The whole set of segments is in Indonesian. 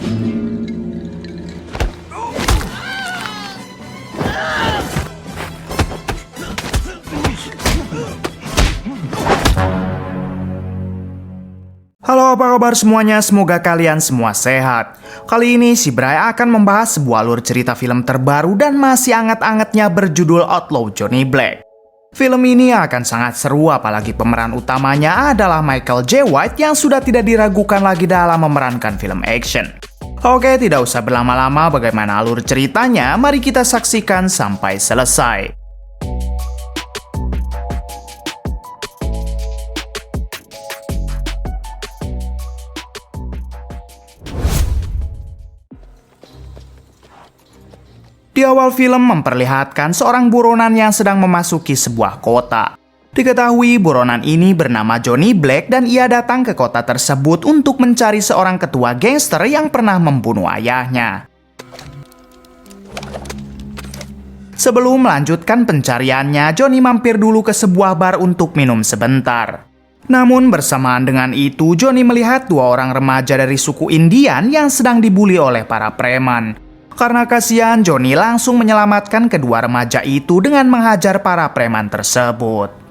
Halo, apa kabar semuanya? Semoga kalian semua sehat. Kali ini si Bray akan membahas sebuah alur cerita film terbaru dan masih anget-angetnya berjudul Outlaw Johnny Black. Film ini akan sangat seru apalagi pemeran utamanya adalah Michael J. White yang sudah tidak diragukan lagi dalam memerankan film action. Oke, tidak usah berlama-lama, bagaimana alur ceritanya? Mari kita saksikan sampai selesai. Di awal film memperlihatkan seorang buronan yang sedang memasuki sebuah kota. Diketahui buronan ini bernama Johnny Black dan ia datang ke kota tersebut untuk mencari seorang ketua gangster yang pernah membunuh ayahnya. Sebelum melanjutkan pencariannya, Johnny mampir dulu ke sebuah bar untuk minum sebentar. Namun bersamaan dengan itu, Johnny melihat dua orang remaja dari suku Indian yang sedang dibuli oleh para preman. Karena kasihan, Johnny langsung menyelamatkan kedua remaja itu dengan menghajar para preman tersebut.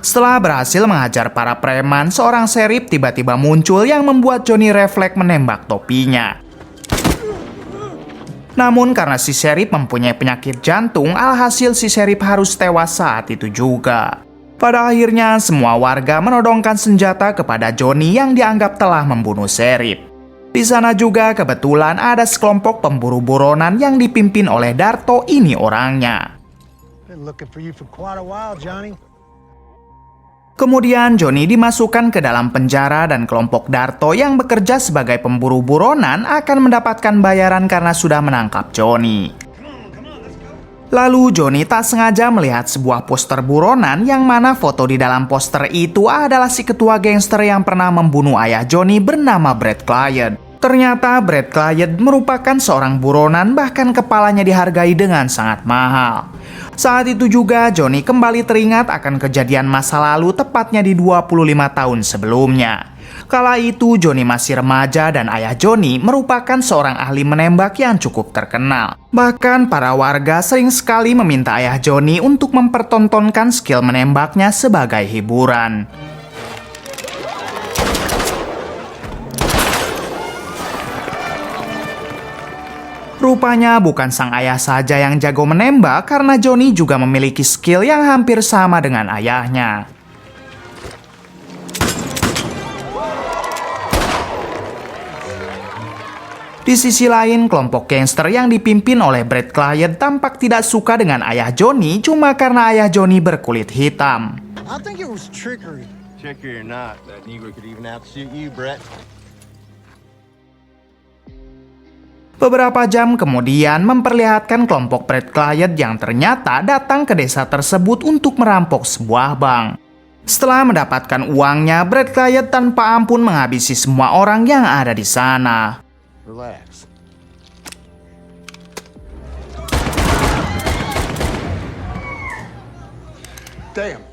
Setelah berhasil menghajar para preman, seorang serip tiba-tiba muncul yang membuat Johnny refleks menembak topinya. Namun karena si Sheriff mempunyai penyakit jantung, alhasil si Sheriff harus tewas saat itu juga. Pada akhirnya semua warga menodongkan senjata kepada Johnny yang dianggap telah membunuh Sheriff. Di sana juga kebetulan ada sekelompok pemburu buronan yang dipimpin oleh Darto, ini orangnya. Kemudian Johnny dimasukkan ke dalam penjara dan kelompok Darto yang bekerja sebagai pemburu buronan akan mendapatkan bayaran karena sudah menangkap Johnny. Lalu Johnny tak sengaja melihat sebuah poster buronan yang mana foto di dalam poster itu adalah si ketua gangster yang pernah membunuh ayah Johnny bernama Brad Client. Ternyata Brad Client merupakan seorang buronan, bahkan kepalanya dihargai dengan sangat mahal. Saat itu juga Johnny kembali teringat akan kejadian masa lalu tepatnya di 25 tahun sebelumnya. Kala itu Johnny masih remaja dan ayah Johnny merupakan seorang ahli menembak yang cukup terkenal. Bahkan para warga sering sekali meminta ayah Johnny untuk mempertontonkan skill menembaknya sebagai hiburan. Rupanya bukan sang ayah saja yang jago menembak, karena Johnny juga memiliki skill yang hampir sama dengan ayahnya. Di sisi lain, kelompok gangster yang dipimpin oleh Brad Client tampak tidak suka dengan ayah Johnny cuma karena ayah Johnny berkulit hitam. I think it was trickery. Trickery or not, that Negro could even outshoot you, Brett. Beberapa jam kemudian memperlihatkan kelompok Brad Client yang ternyata datang ke desa tersebut untuk merampok sebuah bank. Setelah mendapatkan uangnya, Brad Client tanpa ampun menghabisi semua orang yang ada di sana. Relax. Damn.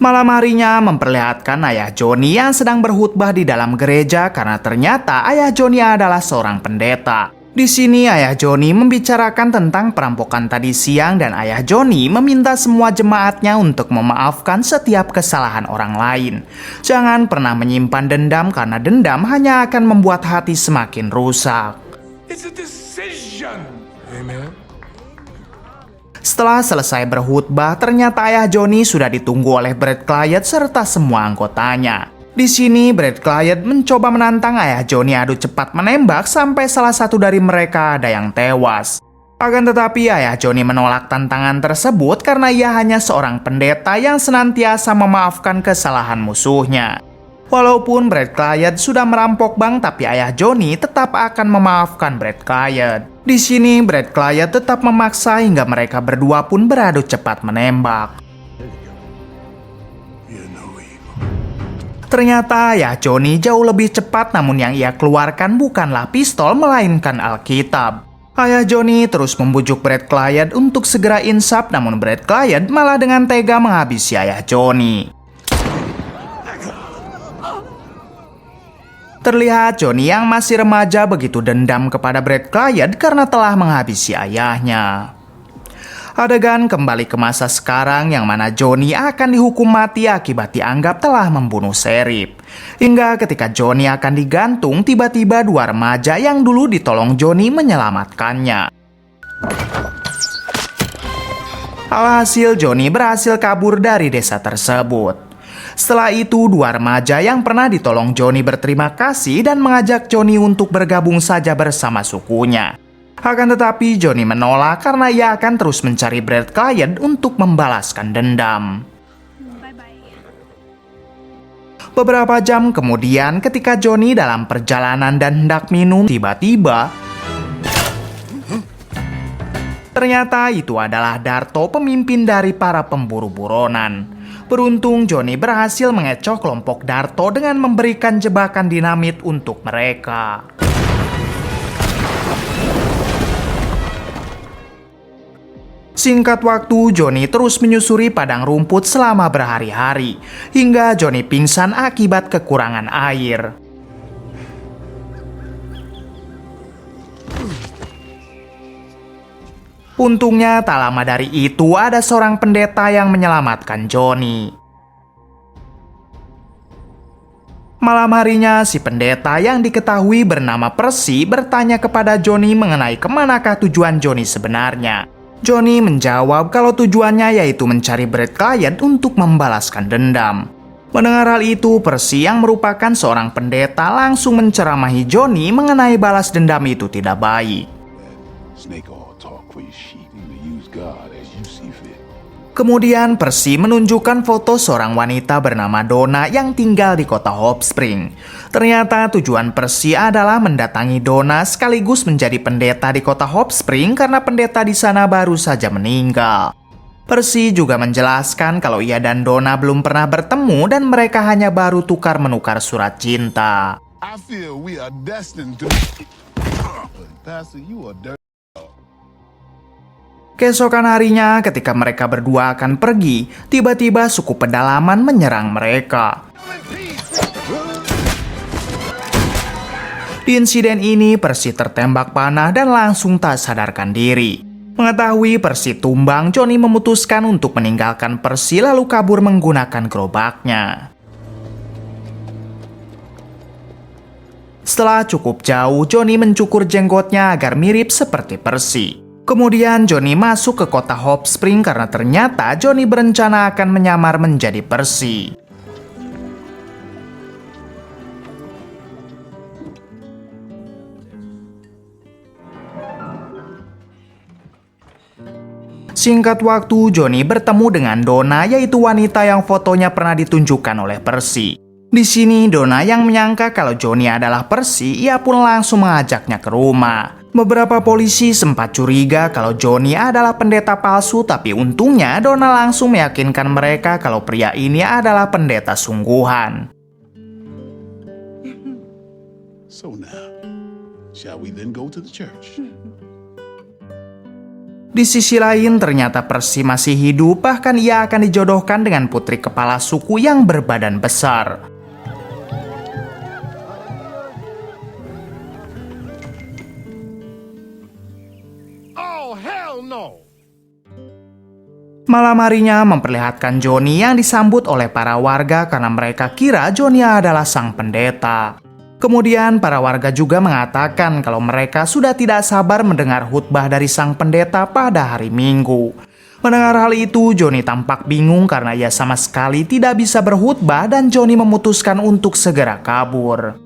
Malam harinya memperlihatkan ayah Johnny yang sedang berkhutbah di dalam gereja karena ternyata ayah Johnny adalah seorang pendeta. Di sini ayah Johnny membicarakan tentang perampokan tadi siang dan ayah Johnny meminta semua jemaatnya untuk memaafkan setiap kesalahan orang lain. Jangan pernah menyimpan dendam karena dendam hanya akan membuat hati semakin rusak. It's a decision. Amen. Setelah selesai berkhutbah, ternyata ayah Johnny sudah ditunggu oleh Brad Client serta semua anggotanya. Di sini, Brad Client mencoba menantang ayah Johnny adu cepat menembak sampai salah satu dari mereka ada yang tewas. Akan tetapi ayah Johnny menolak tantangan tersebut karena ia hanya seorang pendeta yang senantiasa memaafkan kesalahan musuhnya. Walaupun Brad Client sudah merampok bank, tapi ayah Johnny tetap akan memaafkan Brad Client. Di sini, Brad Client tetap memaksa hingga mereka berdua pun beradu cepat menembak. Ternyata ayah Johnny jauh lebih cepat, namun yang ia keluarkan bukanlah pistol melainkan Alkitab. Ayah Johnny terus membujuk Brad Clyde untuk segera insaf, namun Brad Clyde malah dengan tega menghabisi ayah Johnny. Terlihat Johnny yang masih remaja begitu dendam kepada Brad Clyde karena telah menghabisi ayahnya. Adegan kembali ke masa sekarang yang mana Johnny akan dihukum mati akibat dianggap telah membunuh Sheriff. Hingga ketika Johnny akan digantung, tiba-tiba dua remaja yang dulu ditolong Johnny menyelamatkannya. Alhasil Johnny berhasil kabur dari desa tersebut. Setelah itu, dua remaja yang pernah ditolong Johnny berterima kasih dan mengajak Johnny untuk bergabung saja bersama sukunya. Akan tetapi Johnny menolak karena ia akan terus mencari Brad Clyde untuk membalaskan dendam. Beberapa jam kemudian ketika Johnny dalam perjalanan dan hendak minum, tiba-tiba ternyata itu adalah Darto, pemimpin dari para pemburu buronan. Beruntung Johnny berhasil mengecoh kelompok Darto dengan memberikan jebakan dinamit untuk mereka. Singkat waktu, Johnny terus menyusuri padang rumput selama berhari-hari, hingga Johnny pingsan akibat kekurangan air. Untungnya tak lama dari itu ada seorang pendeta yang menyelamatkan Johnny. Malam harinya, si pendeta yang diketahui bernama Percy bertanya kepada Johnny mengenai kemanakah tujuan Johnny sebenarnya. Johnny menjawab kalau tujuannya yaitu mencari Brad Clyde untuk membalaskan dendam. Mendengar hal itu, Percy yang merupakan seorang pendeta langsung menceramahi Johnny mengenai balas dendam itu tidak baik. Kemudian Percy menunjukkan foto seorang wanita bernama Donna yang tinggal di kota Hope Spring. Ternyata tujuan Percy adalah mendatangi Donna sekaligus menjadi pendeta di kota Hope Spring karena pendeta di sana baru saja meninggal. Percy juga menjelaskan kalau ia dan Donna belum pernah bertemu dan mereka hanya baru tukar-menukar surat cinta. I feel we are destined to... Pastor, you are dirty. Keesokan harinya ketika mereka berdua akan pergi, tiba-tiba suku pedalaman menyerang mereka. Di insiden ini, Percy tertembak panah dan langsung tak sadarkan diri. Mengetahui Percy tumbang, Johnny memutuskan untuk meninggalkan Percy lalu kabur menggunakan gerobaknya. Setelah cukup jauh, Johnny mencukur jenggotnya agar mirip seperti Percy. Kemudian Johnny masuk ke kota Hope Spring karena ternyata Johnny berencana akan menyamar menjadi Percy. Singkat waktu, Johnny bertemu dengan Donna, yaitu wanita yang fotonya pernah ditunjukkan oleh Percy. Di sini Donna yang menyangka kalau Johnny adalah Percy, ia pun langsung mengajaknya ke rumah. Beberapa polisi sempat curiga kalau Johnny adalah pendeta palsu, tapi untungnya Donna langsung meyakinkan mereka kalau pria ini adalah pendeta sungguhan. So now, shall we then go to the church? Di sisi lain, ternyata Percy masih hidup, bahkan ia akan dijodohkan dengan putri kepala suku yang berbadan besar. Malam harinya memperlihatkan Johnny yang disambut oleh para warga karena mereka kira Johnny adalah sang pendeta. Kemudian para warga juga mengatakan kalau mereka sudah tidak sabar mendengar khutbah dari sang pendeta pada hari Minggu. Mendengar hal itu, Johnny tampak bingung karena ia sama sekali tidak bisa berkhutbah dan Johnny memutuskan untuk segera kabur.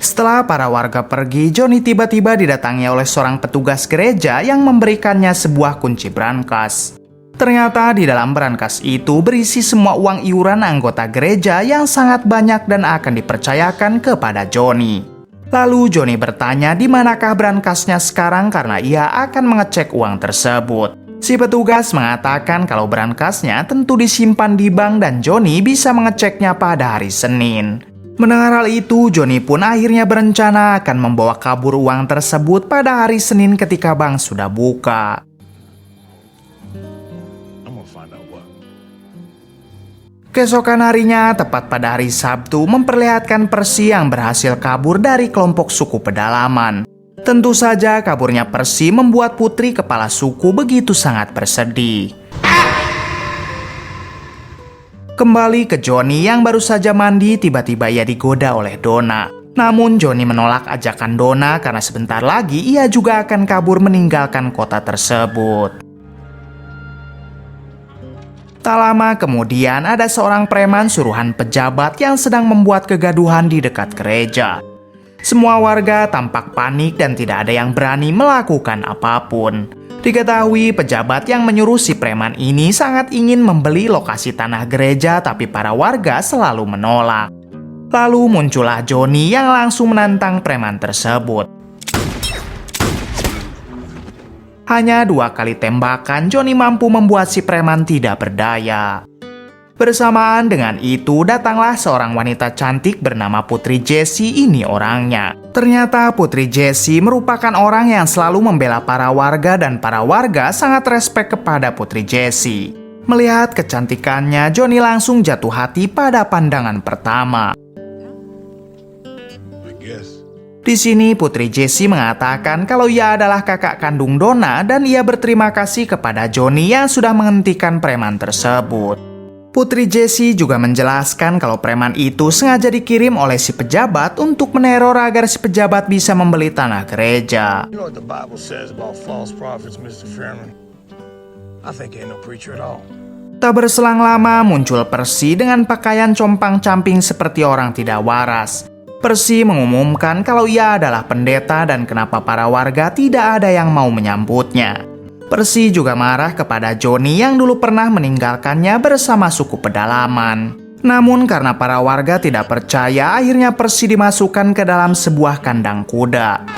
Setelah para warga pergi, Johnny tiba-tiba didatangi oleh seorang petugas gereja yang memberikannya sebuah kunci brankas. Ternyata di dalam brankas itu berisi semua uang iuran anggota gereja yang sangat banyak dan akan dipercayakan kepada Johnny. Lalu Johnny bertanya di manakah brankasnya sekarang karena ia akan mengecek uang tersebut. Si petugas mengatakan kalau brankasnya tentu disimpan di bank dan Johnny bisa mengeceknya pada hari Senin. Mendengar hal itu, Johnny pun akhirnya berencana akan membawa kabur uang tersebut pada hari Senin ketika bank sudah buka. I'm gonna find out what. Keesokan harinya, tepat pada hari Sabtu, memperlihatkan Percy yang berhasil kabur dari kelompok suku pedalaman. Tentu saja kaburnya Percy membuat putri kepala suku begitu sangat bersedih. Kembali ke Johnny yang baru saja mandi, tiba-tiba ia digoda oleh Donna. Namun Johnny menolak ajakan Donna karena sebentar lagi ia juga akan kabur meninggalkan kota tersebut. Tak lama kemudian ada seorang preman suruhan pejabat yang sedang membuat kegaduhan di dekat gereja. Semua warga tampak panik dan tidak ada yang berani melakukan apapun. Diketahui pejabat yang menyuruh si preman ini sangat ingin membeli lokasi tanah gereja, tapi para warga selalu menolak. Lalu muncullah Johnny yang langsung menantang preman tersebut. Hanya 2 kali tembakan, Johnny mampu membuat si preman tidak berdaya. Bersamaan dengan itu, datanglah seorang wanita cantik bernama Putri Jessie. Ini orangnya. Ternyata Putri Jessie merupakan orang yang selalu membela para warga dan para warga sangat respek kepada Putri Jessie. Melihat kecantikannya, Johnny langsung jatuh hati pada pandangan pertama. I guess. Di sini Putri Jessie mengatakan kalau ia adalah kakak kandung Donna dan ia berterima kasih kepada Johnny yang sudah menghentikan preman tersebut. Putri Jessie juga menjelaskan kalau preman itu sengaja dikirim oleh si pejabat untuk meneror agar si pejabat bisa membeli tanah gereja. You know what the Bible says about false prophets, Mr. Sherman? I think ain't no preacher at all. Tak berselang lama muncul Percy dengan pakaian compang-camping seperti orang tidak waras. Percy mengumumkan kalau ia adalah pendeta dan kenapa para warga tidak ada yang mau menyambutnya. Percy juga marah kepada Johnny yang dulu pernah meninggalkannya bersama suku pedalaman. Namun karena para warga tidak percaya, akhirnya Percy dimasukkan ke dalam sebuah kandang kuda.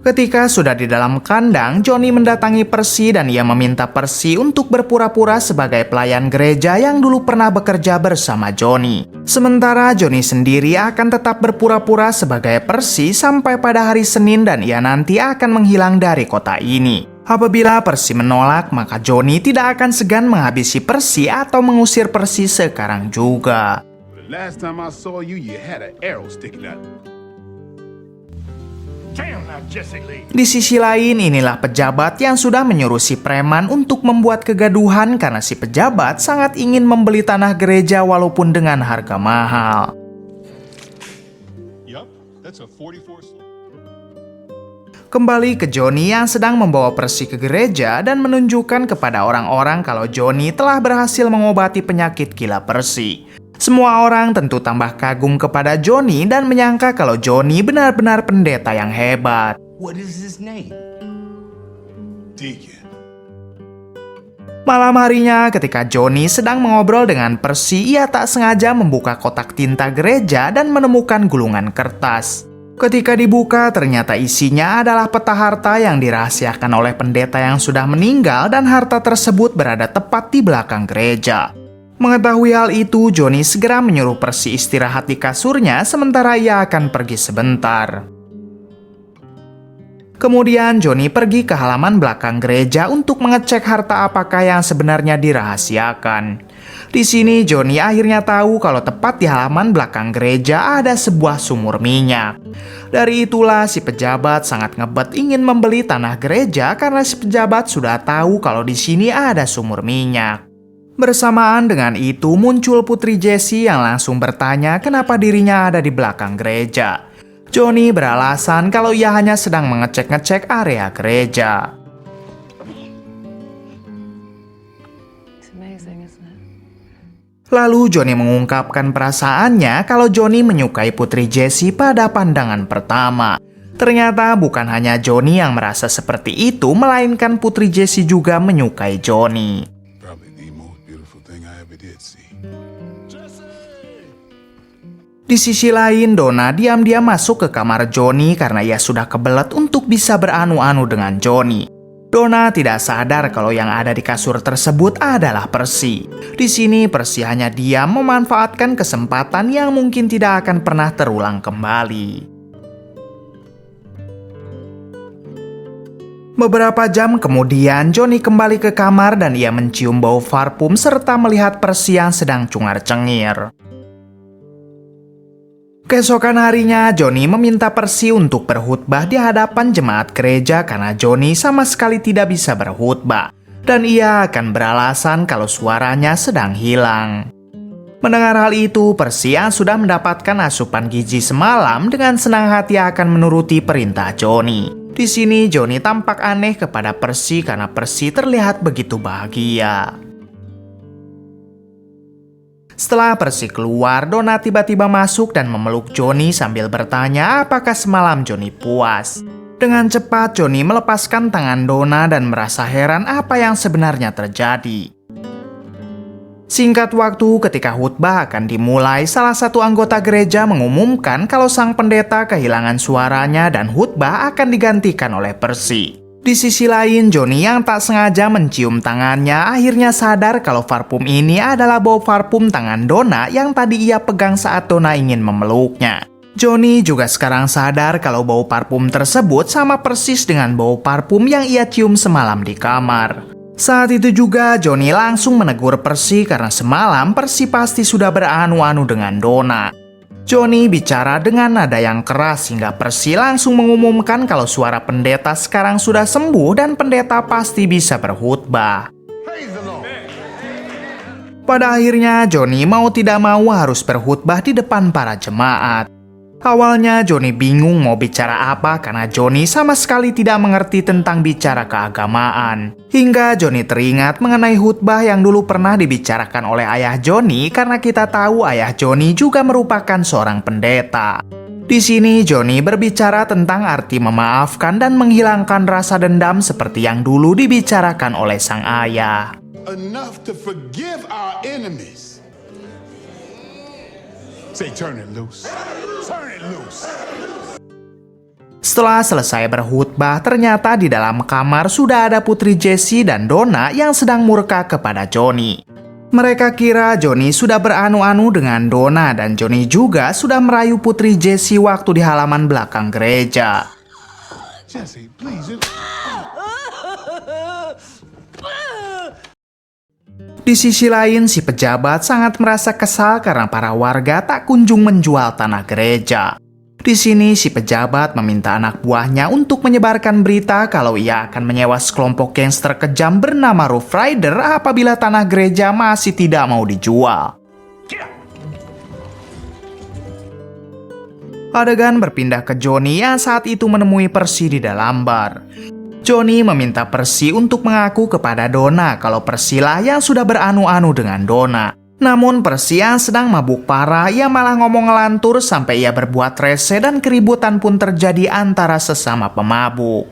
Ketika sudah di dalam kandang, Johnny mendatangi Percy dan ia meminta Percy untuk berpura-pura sebagai pelayan gereja yang dulu pernah bekerja bersama Johnny. Sementara Johnny sendiri akan tetap berpura-pura sebagai Percy sampai pada hari Senin dan ia nanti akan menghilang dari kota ini. Apabila Percy menolak, maka Johnny tidak akan segan menghabisi Percy atau mengusir Percy sekarang juga. The last time I saw you, you had an arrow sticking out. Damn, now Jesse Lee. Di sisi lain, inilah pejabat yang sudah menyuruh si preman untuk membuat kegaduhan karena si pejabat sangat ingin membeli tanah gereja walaupun dengan harga mahal. Yup, that's a 44. Kembali ke Johnny yang sedang membawa Percy ke gereja dan menunjukkan kepada orang-orang kalau Johnny telah berhasil mengobati penyakit gila Percy. Semua orang tentu tambah kagum kepada Johnny dan menyangka kalau Johnny benar-benar pendeta yang hebat. What is his name? Deacon. Malam harinya ketika Johnny sedang mengobrol dengan Percy, ia tak sengaja membuka kotak tinta gereja dan menemukan gulungan kertas. Ketika dibuka, ternyata isinya adalah peta harta yang dirahasiakan oleh pendeta yang sudah meninggal dan harta tersebut berada tepat di belakang gereja. Mengetahui hal itu, Johnny segera menyuruh Percy istirahat di kasurnya sementara ia akan pergi sebentar. Kemudian Johnny pergi ke halaman belakang gereja untuk mengecek harta apakah yang sebenarnya dirahasiakan. Di sini Johnny akhirnya tahu kalau tepat di halaman belakang gereja ada sebuah sumur minyak. Dari itulah si pejabat sangat ngebet ingin membeli tanah gereja karena si pejabat sudah tahu kalau di sini ada sumur minyak. Bersamaan dengan itu muncul Putri Jessie yang langsung bertanya kenapa dirinya ada di belakang gereja. Johnny beralasan kalau ia hanya sedang mengecek-ngecek area gereja. Lalu Johnny mengungkapkan perasaannya kalau Johnny menyukai Putri Jessie pada pandangan pertama. Ternyata bukan hanya Johnny yang merasa seperti itu, melainkan Putri Jessie juga menyukai Johnny. Di sisi lain, Donna diam-diam masuk ke kamar Johnny karena ia sudah kebelet untuk bisa beranu-anu dengan Johnny. Donna tidak sadar kalau yang ada di kasur tersebut adalah Percy. Di sini Percy hanya diam memanfaatkan kesempatan yang mungkin tidak akan pernah terulang kembali. Beberapa jam kemudian, Johnny kembali ke kamar dan ia mencium bau parfum serta melihat Percy yang sedang cungar-cengir. Keesokan harinya, Johnny meminta Percy untuk berkhutbah di hadapan jemaat gereja karena Johnny sama sekali tidak bisa berkhutbah, dan ia akan beralasan kalau suaranya sedang hilang. Mendengar hal itu, Percy yang sudah mendapatkan asupan gizi semalam dengan senang hati akan menuruti perintah Johnny. Di sini Johnny tampak aneh kepada Percy karena Percy terlihat begitu bahagia. Setelah Percy keluar, Donna tiba-tiba masuk dan memeluk Johnny sambil bertanya apakah semalam Johnny puas. Dengan cepat Johnny melepaskan tangan Donna dan merasa heran apa yang sebenarnya terjadi. Singkat waktu ketika khutbah akan dimulai, salah satu anggota gereja mengumumkan kalau sang pendeta kehilangan suaranya dan khutbah akan digantikan oleh Percy. Di sisi lain, Johnny yang tak sengaja mencium tangannya akhirnya sadar kalau parfum ini adalah bau parfum tangan Donna yang tadi ia pegang saat Donna ingin memeluknya. Johnny juga sekarang sadar kalau bau parfum tersebut sama persis dengan bau parfum yang ia cium semalam di kamar. Saat itu juga Johnny langsung menegur Percy karena semalam Percy pasti sudah beranu-anu dengan Donna. Johnny bicara dengan nada yang keras hingga Percy langsung mengumumkan kalau suara pendeta sekarang sudah sembuh dan pendeta pasti bisa berkhutbah. Pada akhirnya Johnny mau tidak mau harus berkhutbah di depan para jemaat. Awalnya Johnny bingung mau bicara apa karena Johnny sama sekali tidak mengerti tentang bicara keagamaan. Hingga Johnny teringat mengenai khutbah yang dulu pernah dibicarakan oleh ayah Johnny karena kita tahu ayah Johnny juga merupakan seorang pendeta. Di sini Johnny berbicara tentang arti memaafkan dan menghilangkan rasa dendam seperti yang dulu dibicarakan oleh sang ayah. Enough to forgive our enemies. Say, turn it loose. Turn it loose. Setelah selesai berkhutbah, ternyata di dalam kamar sudah ada Putri Jessie dan Donna yang sedang murka kepada Johnny. Mereka kira Johnny sudah beranu-anu dengan Donna dan Johnny juga sudah merayu Putri Jessie waktu di halaman belakang gereja. Jesse, please. Di sisi lain, si pejabat sangat merasa kesal karena para warga tak kunjung menjual tanah gereja. Di sini, si pejabat meminta anak buahnya untuk menyebarkan berita kalau ia akan menyewa sekelompok gangster kejam bernama Rough Rider apabila tanah gereja masih tidak mau dijual. Adegan berpindah ke Johnny yang saat itu menemui Percy di dalam bar. Johnny meminta Percy untuk mengaku kepada Donna kalau Percy lah yang sudah beranu-anu dengan Donna. Namun Percy yang sedang mabuk parah, ia malah ngomong ngelantur sampai ia berbuat rese dan keributan pun terjadi antara sesama pemabuk.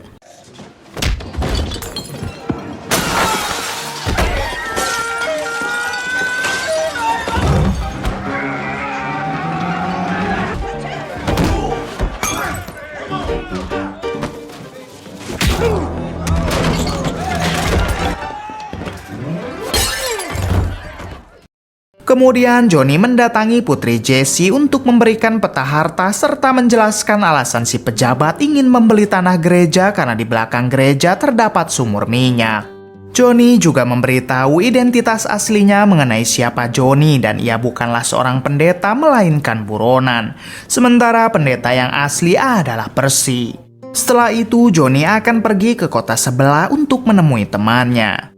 Kemudian Johnny mendatangi Putri Jessie untuk memberikan peta harta serta menjelaskan alasan si pejabat ingin membeli tanah gereja karena di belakang gereja terdapat sumur minyak. Johnny juga memberitahu identitas aslinya mengenai siapa Johnny dan ia bukanlah seorang pendeta melainkan buronan. Sementara pendeta yang asli adalah Percy. Setelah itu Johnny akan pergi ke kota sebelah untuk menemui temannya.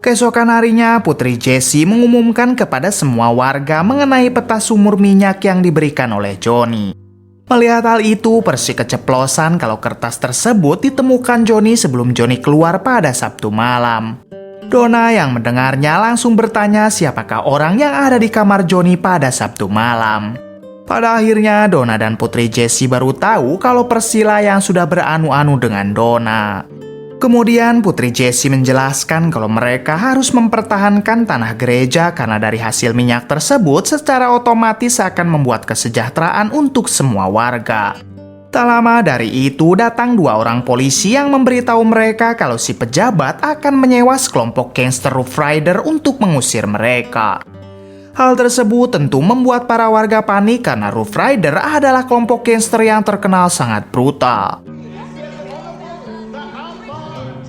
Keesokan harinya, Putri Jessie mengumumkan kepada semua warga mengenai peta sumur minyak yang diberikan oleh Johnny. Melihat hal itu, Percy keceplosan kalau kertas tersebut ditemukan Johnny sebelum Johnny keluar pada Sabtu malam. Donna yang mendengarnya langsung bertanya siapakah orang yang ada di kamar Johnny pada Sabtu malam. Pada akhirnya, Donna dan Putri Jessie baru tahu kalau Percy lah yang sudah beranu-anu dengan Donna. Kemudian Putri Jessie menjelaskan kalau mereka harus mempertahankan tanah gereja karena dari hasil minyak tersebut secara otomatis akan membuat kesejahteraan untuk semua warga. Tak lama dari itu datang 2 orang polisi yang memberitahu mereka kalau si pejabat akan menyewa sekelompok gangster Rough Rider untuk mengusir mereka. Hal tersebut tentu membuat para warga panik karena Rough Rider adalah kelompok gangster yang terkenal sangat brutal.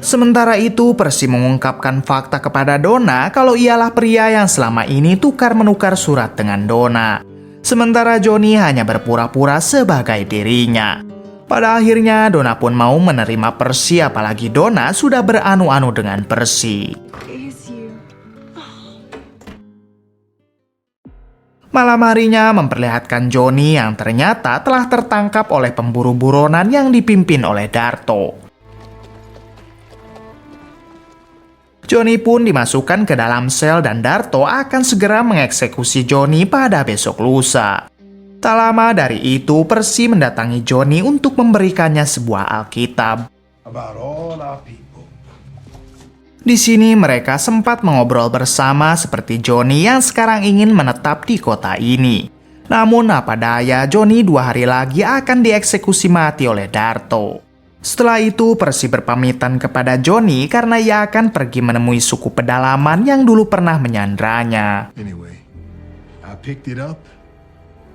Sementara itu, Percy mengungkapkan fakta kepada Donna kalau ialah pria yang selama ini tukar-menukar surat dengan Donna. Sementara Johnny hanya berpura-pura sebagai dirinya. Pada akhirnya, Donna pun mau menerima Percy apalagi Donna sudah beranu-anu dengan Percy. Malam harinya memperlihatkan Johnny yang ternyata telah tertangkap oleh pemburu buronan yang dipimpin oleh Darto. Johnny pun dimasukkan ke dalam sel dan Darto akan segera mengeksekusi Johnny pada besok lusa. Tak lama dari itu, Percy mendatangi Johnny untuk memberikannya sebuah Alkitab. About all our people. Di sini mereka sempat mengobrol bersama seperti Johnny yang sekarang ingin menetap di kota ini. Namun apa daya, Johnny 2 hari lagi akan dieksekusi mati oleh Darto. Setelah itu, Percy berpamitan kepada Johnny karena ia akan pergi menemui suku pedalaman yang dulu pernah menyandranya. Anyway, I picked it up.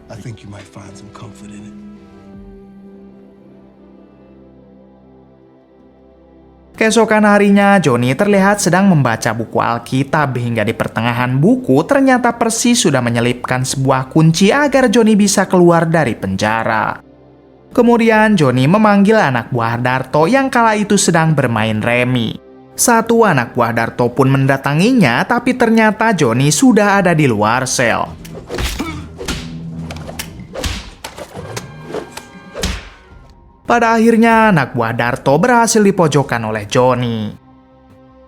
I think you might find some comfort in it. Keesokan harinya, Johnny terlihat sedang membaca buku Alkitab hingga di pertengahan buku ternyata Percy sudah menyelipkan sebuah kunci agar Johnny bisa keluar dari penjara. Kemudian Johnny memanggil anak buah Darto yang kala itu sedang bermain remi. 1 anak buah Darto pun mendatanginya, tapi ternyata Johnny sudah ada di luar sel. Pada akhirnya anak buah Darto berhasil dipojokkan oleh Johnny.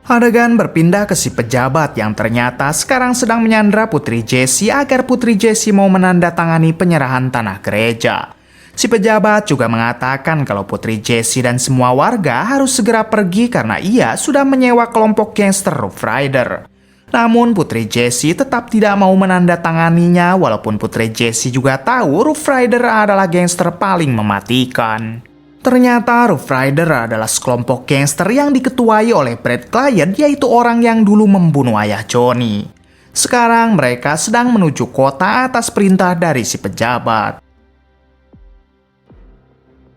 Adegan berpindah ke si pejabat yang ternyata sekarang sedang menyandra Putri Jessie agar Putri Jessie mau menandatangani penyerahan tanah gereja. Si pejabat juga mengatakan kalau Putri Jessie dan semua warga harus segera pergi karena ia sudah menyewa kelompok gangster Rough Rider. Namun Putri Jessie tetap tidak mau menandatanganinya walaupun Putri Jessie juga tahu Rough Rider adalah gangster paling mematikan. Ternyata Rough Rider adalah sekelompok gangster yang diketuai oleh Brad Client, yaitu orang yang dulu membunuh ayah Johnny. Sekarang mereka sedang menuju kota atas perintah dari si pejabat.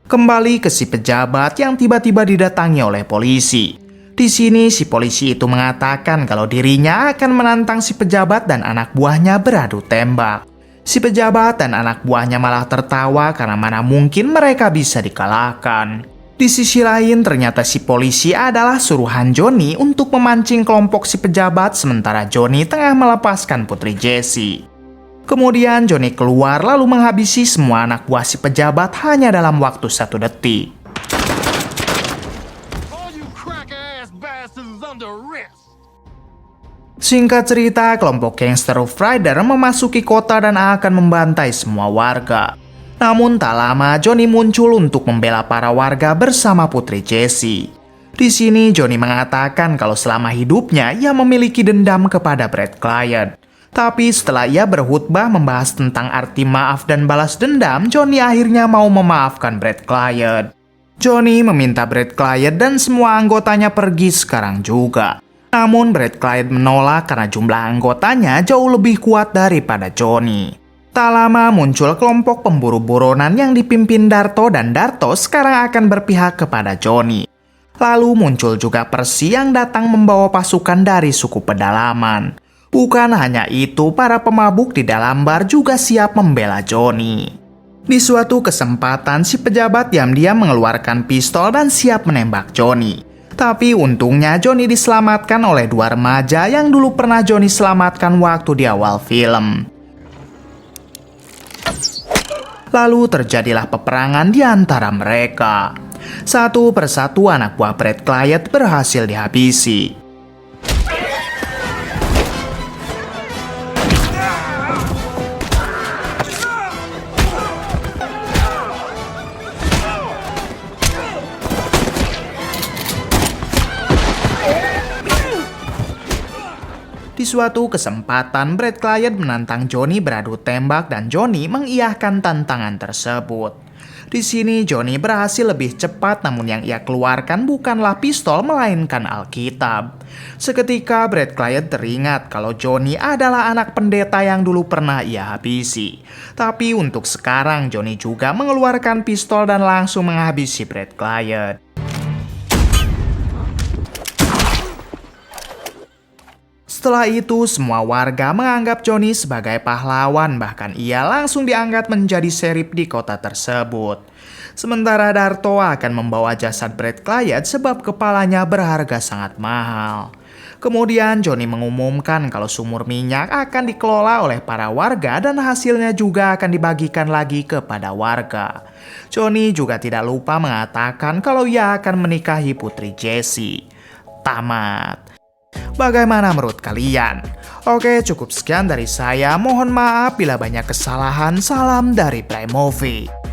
Kembali ke si pejabat yang tiba-tiba didatangi oleh polisi. Di sini si polisi itu mengatakan kalau dirinya akan menantang si pejabat dan anak buahnya beradu tembak. Si pejabat dan anak buahnya malah tertawa karena mana mungkin mereka bisa dikalahkan. Di sisi lain ternyata si polisi adalah suruhan Johnny untuk memancing kelompok si pejabat sementara Johnny tengah melepaskan Putri Jessie. Kemudian Johnny keluar lalu menghabisi semua anak buah si pejabat hanya dalam waktu 1 detik. Singkat cerita, kelompok gangster Rough Rider memasuki kota dan akan membantai semua warga. Namun tak lama Johnny muncul untuk membela para warga bersama Putri Jessie. Di sini Johnny mengatakan kalau selama hidupnya ia memiliki dendam kepada Brad Client. Tapi setelah ia berkhutbah membahas tentang arti maaf dan balas dendam, Johnny akhirnya mau memaafkan Brad Client. Johnny meminta Brad Client dan semua anggotanya pergi sekarang juga. Namun Brad Client menolak karena jumlah anggotanya jauh lebih kuat daripada Johnny. Tak lama muncul kelompok pemburu buronan yang dipimpin Darto dan Darto sekarang akan berpihak kepada Johnny. Lalu muncul juga Percy yang datang membawa pasukan dari suku pedalaman. Bukan hanya itu, para pemabuk di dalam bar juga siap membela Johnny. Di suatu kesempatan, si pejabat diam-diam mengeluarkan pistol dan siap menembak Johnny. Tapi untungnya Johnny diselamatkan oleh 2 remaja yang dulu pernah Johnny selamatkan waktu di awal film. Lalu terjadilah peperangan di antara mereka. Satu persatu anak buah Brad Client berhasil dihabisi. Di suatu kesempatan, Brad Client menantang Johnny beradu tembak dan Johnny mengiyahkan tantangan tersebut. Di sini Johnny berhasil lebih cepat, namun yang ia keluarkan bukanlah pistol melainkan Alkitab. Seketika Brad Client teringat kalau Johnny adalah anak pendeta yang dulu pernah ia habisi. Tapi untuk sekarang Johnny juga mengeluarkan pistol dan langsung menghabisi Brad Client. Setelah itu, semua warga menganggap Johnny sebagai pahlawan, bahkan ia langsung diangkat menjadi sheriff di kota tersebut. Sementara Darto akan membawa jasad Brad Client sebab kepalanya berharga sangat mahal. Kemudian Johnny mengumumkan kalau sumur minyak akan dikelola oleh para warga dan hasilnya juga akan dibagikan lagi kepada warga. Johnny juga tidak lupa mengatakan kalau ia akan menikahi putri Jessie. Tamat. Bagaimana menurut kalian? Oke, cukup sekian dari saya. Mohon maaf bila banyak kesalahan. Salam dari Prime Movie.